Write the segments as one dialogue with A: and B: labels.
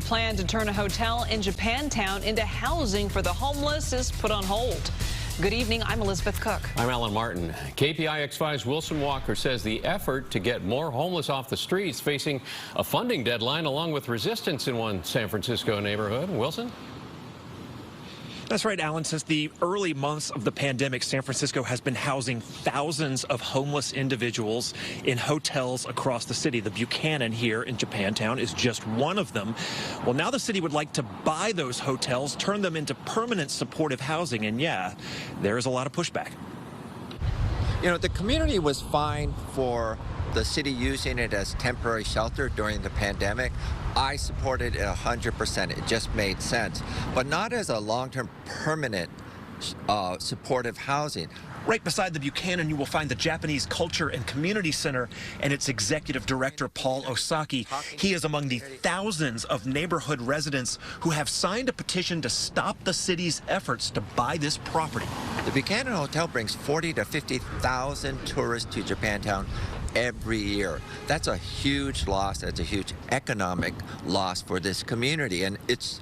A: Plan to turn a hotel in Japantown into housing for the homeless is put on hold. Good evening, I'm Elizabeth Cook.
B: I'm Alan Martin. KPIX 5's Wilson Walker says the effort to get more homeless off the streets facing a funding deadline along with resistance in one San Francisco neighborhood. Wilson?
C: That's right, Alan. Since the early months of the pandemic, San Francisco has been housing thousands of homeless individuals in hotels across the city. The Buchanan here in Japantown is just one of them. Well, now the city would like to buy those hotels, turn them into permanent supportive housing. And yeah, there is a lot of pushback.
D: You know, the community was fine for the city using it as temporary shelter during the pandemic. I supported it 100%. It just made sense, but not as a long-term permanent supportive housing.
C: Right beside the Buchanan, you will find the Japanese Culture and Community Center and its executive director, Paul Osaki. He is among the thousands of neighborhood residents who have signed a petition to stop the city's efforts to buy this property.
D: The Buchanan Hotel brings 40,000 to 50,000 tourists to Japantown every year. That's a huge loss. That's a huge economic loss for this community, and it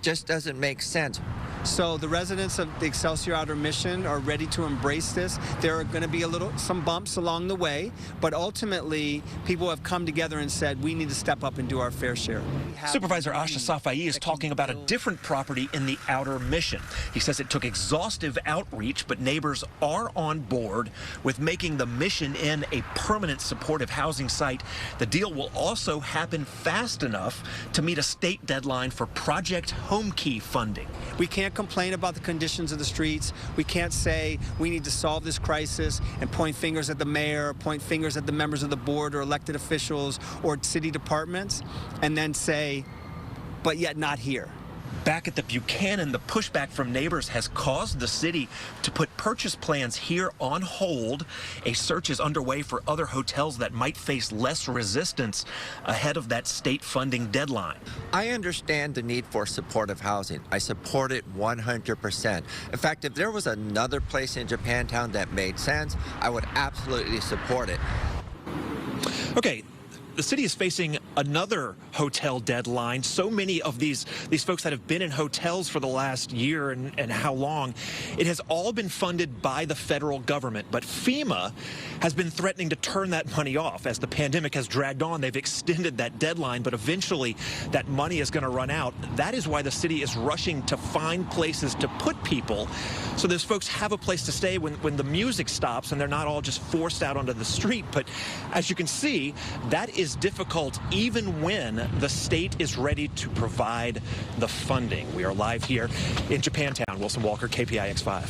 D: just doesn't make sense.
E: So the residents of the Excelsior Outer Mission are ready to embrace this. There are going to be some bumps along the way, but ultimately people have come together and said we need to step up and do our fair share.
C: Supervisor Asha Safai is talking about a different property in the Outer Mission. He says it took exhaustive outreach, but neighbors are on board with making the Mission Inn a permanent supportive housing site. The deal will also happen fast enough to meet a state deadline for Project Home Key funding.
E: We can't complain about the conditions of the streets. We can't say we need to solve this crisis and point fingers at the mayor, point fingers at the members of the board or elected officials or city departments, and then say, but yet not here.
C: Back at the Buchanan, the pushback from neighbors has caused the city to put purchase plans here on hold. A search is underway for other hotels that might face less resistance ahead of that state funding deadline.
D: I understand the need for supportive housing. I support it 100%. In fact, if there was another place in Japantown that made sense, I would absolutely support it.
C: Okay. The city is facing another hotel deadline. So many of these folks that have been in hotels for the last year and how long, it has all been funded by the federal government. But FEMA has been threatening to turn that money off. As the pandemic has dragged on, they've extended that deadline, but eventually that money is going to run out. That is why the city is rushing to find places to put people so those folks have a place to stay when the music stops and they're not all just forced out onto the street. But as you can see, that is difficult even when the state is ready to provide the funding. We are live here in Japantown. Wilson Walker, KPIX 5.